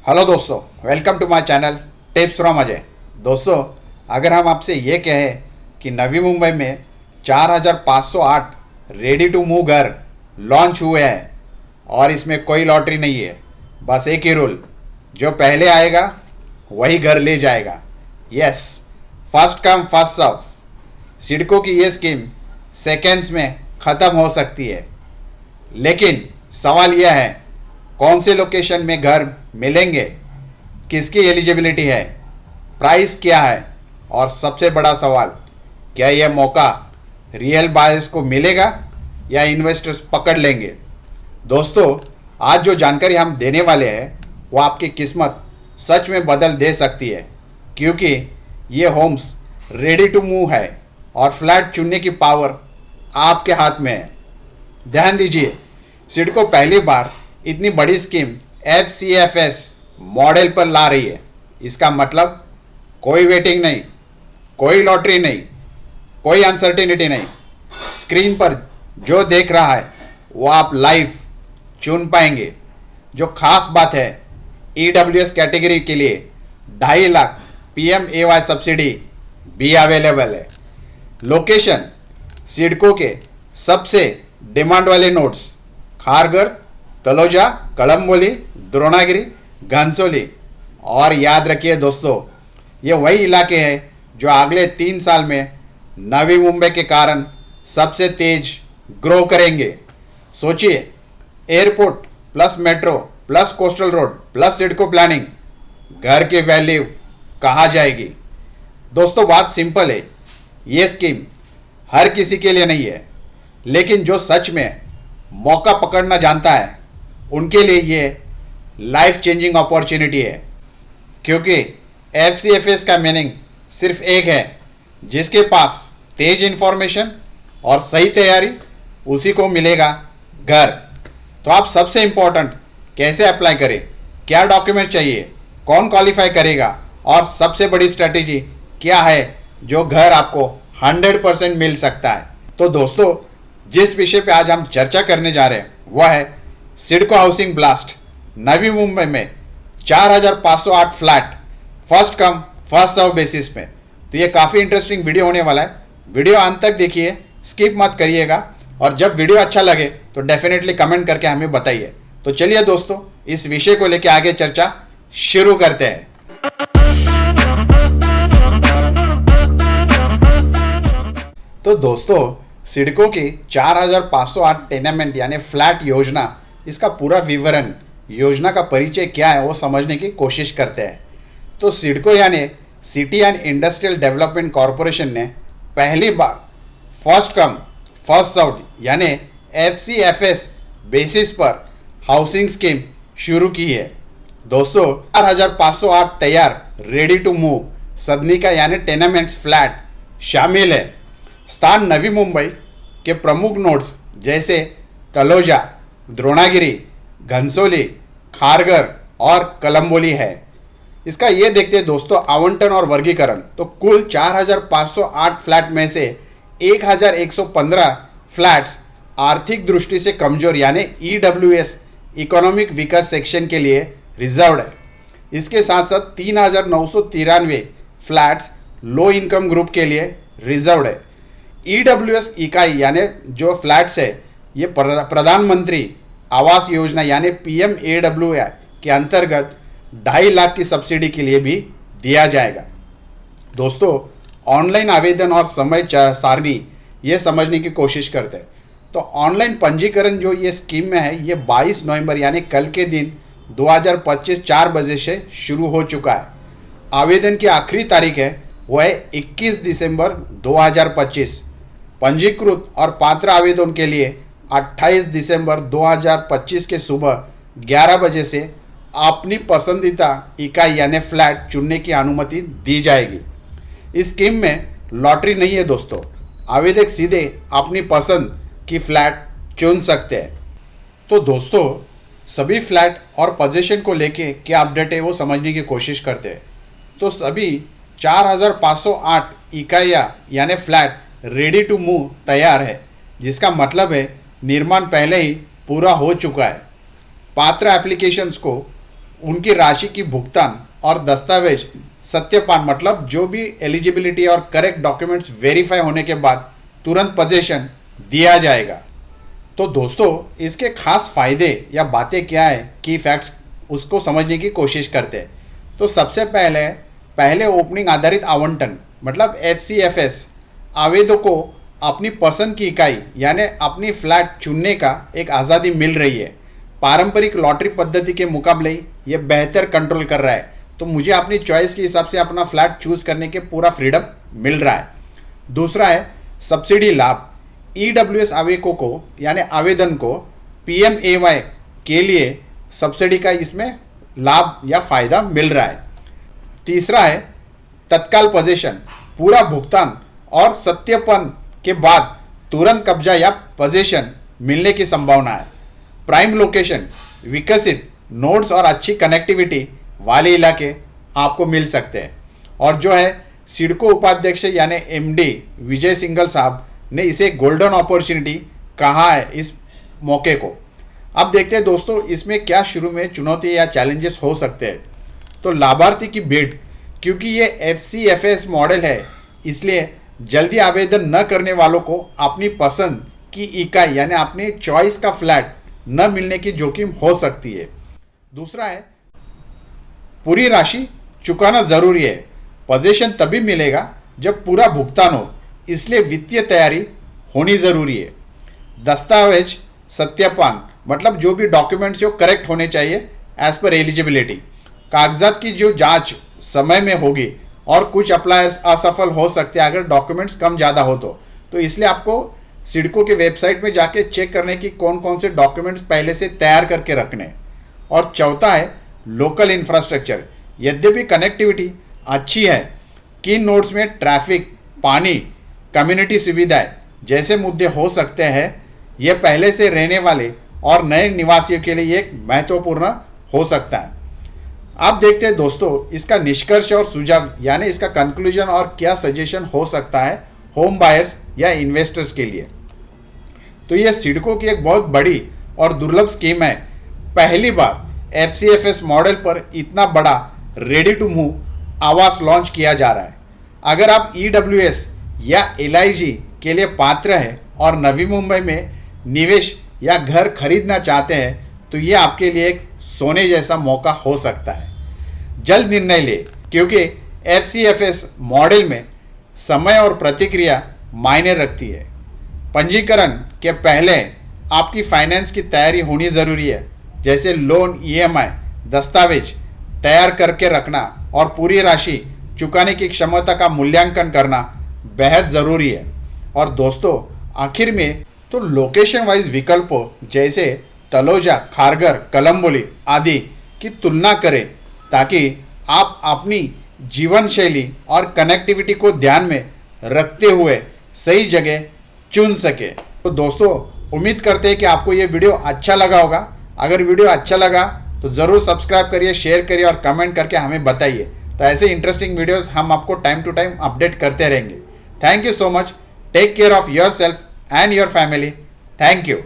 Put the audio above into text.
Hello दोस्तों, welcome to my channel tips from Ajay. दोस्तों, अगर हम आपसे ये कहें कि नवी मुंबई में 4508 रेडी टू मूव घर लॉन्च हुए हैं और इसमें कोई लॉटरी नहीं है, बस एक ही रूल, जो पहले आएगा वही घर ले जाएगा। Yes, first come first serve. CIDCO की ये स्कीम सेकेंड्स में ख़त्म हो सकती है, लेकिन सवाल यह है कौन से लोकेशन में घर मिलेंगे, किसकी एलिजिबिलिटी है, प्राइस क्या है और सबसे बड़ा सवाल, क्या यह मौका रियल बायर्स को मिलेगा या इन्वेस्टर्स पकड़ लेंगे। दोस्तों, आज जो जानकारी हम देने वाले हैं वो आपकी किस्मत सच में बदल दे सकती है, क्योंकि ये होम्स रेडी टू मूव है और फ्लैट चुनने की पावर आपके हाथ में है। ध्यान दीजिए, सिडको पहली बार इतनी बड़ी स्कीम FCFS मॉडल पर ला रही है। इसका मतलब कोई वेटिंग नहीं, कोई लॉटरी नहीं, कोई अनसर्टिनिटी नहीं। स्क्रीन पर जो देख रहा है वो आप लाइव चुन पाएंगे। जो खास बात है, EWS कैटेगरी के लिए 2.5 लाख PMAY सब्सिडी भी अवेलेबल है। लोकेशन सिडको के सबसे डिमांड वाले नोड्स खारघर, तलोजा, कलम्बोली, द्रोणागिरी, घनसोली। और याद रखिए दोस्तों, ये वही इलाके हैं जो अगले 3 साल में नवी मुंबई के कारण सबसे तेज ग्रो करेंगे। सोचिए, airport plus metro plus coastal road plus CIDCO planning, घर की वैल्यू कहाँ जाएगी। दोस्तों, बात सिंपल है, ये स्कीम हर किसी के लिए नहीं है, लेकिन जो सच में मौका पकड़ना जानता है उनके लिए ये लाइफ चेंजिंग अपॉर्चुनिटी है। क्योंकि FCFS का मीनिंग सिर्फ एक है, जिसके पास तेज इंफॉर्मेशन और सही तैयारी, उसी को मिलेगा घर। तो आप सबसे इम्पोर्टेंट कैसे अप्लाई करें, क्या डॉक्यूमेंट चाहिए, कौन क्वालिफाई करेगा और सबसे बड़ी स्ट्रेटेजी क्या है जो घर आपको 100% मिल सकता है। तो दोस्तों, जिस विषय पे आज हम चर्चा करने जा रहे हैं वह है सिडको हाउसिंग ब्लास्ट नवी मुंबई में 4508 flat first come first serve basis में। तो ये काफ़ी इंटरेस्टिंग वीडियो होने वाला है। वीडियो अंत तक देखिए, स्किप मत करिएगा, और जब वीडियो अच्छा लगे तो डेफिनेटली कमेंट करके हमें बताइए। तो चलिए दोस्तों, इस विषय को लेकर आगे चर्चा शुरू करते हैं। तो दोस्तों, सिडको की 4508 टेनेमेंट यानी फ्लैट योजना, इसका पूरा विवरण, योजना का परिचय क्या है वो समझने की कोशिश करते हैं। तो सिडको यानी city and industrial development corporation ने पहली बार फर्स्ट कम फर्स्ट सर्व्ड यानी FCFS बेसिस पर हाउसिंग स्कीम शुरू की है। दोस्तों, 4508 तैयार रेडी टू मूव सदनिका यानी टेनेमेंट्स फ्लैट शामिल है। स्थान नवी मुंबई के प्रमुख नोड्स जैसे तलोजा, द्रोणागिरी, घनसोली, खारघर और कलम्बोली है। इसका ये देखते हैं दोस्तों आवंटन और वर्गीकरण। तो कुल 4508 फ्लैट में से 1115 फ्लैट्स आर्थिक दृष्टि से कमजोर यानी EWS इकोनॉमिक वीकर सेक्शन के लिए रिजर्व्ड है। इसके साथ साथ 3993 फ्लैट्स लो इनकम ग्रुप के लिए रिजर्व्ड है। EWS इकाई यानी जो फ्लैट्स है ये प्रधानमंत्री आवास योजना यानी PMAWY के अंतर्गत 2.5 लाख की सब्सिडी के लिए भी दिया जाएगा। दोस्तों, ऑनलाइन आवेदन और समय सारणी ये समझने की कोशिश करते हैं। तो ऑनलाइन पंजीकरण जो ये स्कीम में है ये 22 नवंबर यानी कल के दिन 2025 4 बजे से शुरू हो चुका है। आवेदन की आखिरी तारीख है वो है 21 दिसंबर 2025। पंजीकृत और पात्र आवेदन के लिए 28 दिसंबर 2025 के सुबह 11 बजे से अपनी पसंदीदा इकाई यानी फ्लैट चुनने की अनुमति दी जाएगी। इस स्कीम में लॉटरी नहीं है दोस्तों, आवेदक सीधे अपनी पसंद की फ्लैट चुन सकते हैं। तो दोस्तों, सभी फ्लैट और पोजीशन को लेके क्या अपडेट है वो समझने की कोशिश करते हैं। तो सभी 4508 इकाइयाँ यानी फ्लैट रेडी टू मूव तैयार है, जिसका मतलब है निर्माण पहले ही पूरा हो चुका है। पात्र एप्लीकेशंस को उनकी राशि की भुगतान और दस्तावेज सत्यापन, मतलब जो भी एलिजिबिलिटी और करेक्ट डॉक्यूमेंट्स वेरीफाई होने के बाद तुरंत पोजीशन दिया जाएगा। तो दोस्तों, इसके खास फायदे या बातें क्या है की फैक्ट्स, उसको समझने की कोशिश करते हैं। तो सबसे पहले ओपनिंग आधारित आवंटन मतलब FCFS, आवेदकों को अपनी पसंद की इकाई यानी अपनी फ्लैट चुनने का एक आज़ादी मिल रही है। पारंपरिक लॉटरी पद्धति के मुकाबले ये बेहतर कंट्रोल कर रहा है, तो मुझे अपनी चॉइस के हिसाब से अपना फ्लैट चूज़ करने के पूरा फ्रीडम मिल रहा है। दूसरा है सब्सिडी लाभ। EWS आवेदकों को यानी आवेदन को PMAY के लिए सब्सिडी का इसमें लाभ या फ़ायदा मिल रहा है। तीसरा है तत्काल पोजीशन, पूरा भुगतान और सत्यापन के बाद तुरंत कब्जा या पोजीशन मिलने की संभावना है। प्राइम लोकेशन, विकसित नोड्स और अच्छी कनेक्टिविटी वाले इलाके आपको मिल सकते हैं। और जो है सिडको उपाध्यक्ष यानी MD विजय सिंघल साहब ने इसे गोल्डन अपॉर्चुनिटी कहा है इस मौके को। अब देखते हैं दोस्तों, इसमें क्या शुरू में चुनौती या चैलेंजेस हो सकते हैं। तो लाभार्थी की भीड़, क्योंकि ये FCFS मॉडल है, इसलिए जल्दी आवेदन न करने वालों को अपनी पसंद की इकाई यानी अपनी चॉइस का फ्लैट न मिलने की जोखिम हो सकती है। दूसरा है पूरी राशि चुकाना ज़रूरी है। पोजीशन तभी मिलेगा जब पूरा भुगतान हो, इसलिए वित्तीय तैयारी होनी ज़रूरी है। दस्तावेज सत्यापन मतलब जो भी डॉक्यूमेंट्स जो करेक्ट होने चाहिए एज पर एलिजिबिलिटी। कागजात की जो जांच समय में होगी और कुछ अप्लायर्स असफल हो सकते हैं अगर डॉक्यूमेंट्स कम ज़्यादा हो तो इसलिए आपको सिडको के वेबसाइट में जाके चेक करने की कौन कौन से डॉक्यूमेंट्स पहले से तैयार करके रखने। और चौथा है लोकल इंफ्रास्ट्रक्चर। यद्यपि कनेक्टिविटी अच्छी है, किन नोड्स में ट्रैफिक, पानी, कम्युनिटी सुविधाएं जैसे मुद्दे हो सकते हैं, यह पहले से रहने वाले और नए निवासियों के लिए एक महत्वपूर्ण हो सकता है। आप देखते हैं दोस्तों, इसका निष्कर्ष और सुझाव यानी इसका कंक्लूजन और क्या सजेशन हो सकता है होम बायर्स या इन्वेस्टर्स के लिए। तो यह सिडको की एक बहुत बड़ी और दुर्लभ स्कीम है। पहली बार FCFS मॉडल पर इतना बड़ा रेडी टू मूव आवास लॉन्च किया जा रहा है। अगर आप EWS या LIG के लिए पात्र हैं और नवी मुंबई में निवेश या घर खरीदना चाहते हैं, तो ये आपके लिए एक सोने जैसा मौका हो सकता है। जल्द निर्णय ले, क्योंकि FCFS मॉडल में समय और प्रतिक्रिया मायने रखती है। पंजीकरण के पहले आपकी फाइनेंस की तैयारी होनी ज़रूरी है, जैसे लोन, EMI, दस्तावेज तैयार करके रखना और पूरी राशि चुकाने की क्षमता का मूल्यांकन करना बेहद ज़रूरी है। और दोस्तों, आखिर में तो लोकेशन वाइज विकल्पों जैसे तलोजा, खारघर, कलम्बोली आदि की तुलना करें, ताकि आप अपनी जीवन शैली और कनेक्टिविटी को ध्यान में रखते हुए सही जगह चुन सके। तो दोस्तों, उम्मीद करते हैं कि आपको ये वीडियो अच्छा लगा होगा। अगर वीडियो अच्छा लगा तो ज़रूर सब्सक्राइब करिए, शेयर करिए और कमेंट करके हमें बताइए। तो ऐसे इंटरेस्टिंग वीडियोस हम आपको टाइम टू टाइम अपडेट करते रहेंगे। Thank you so much. Take care of yourself and your family. Thank you.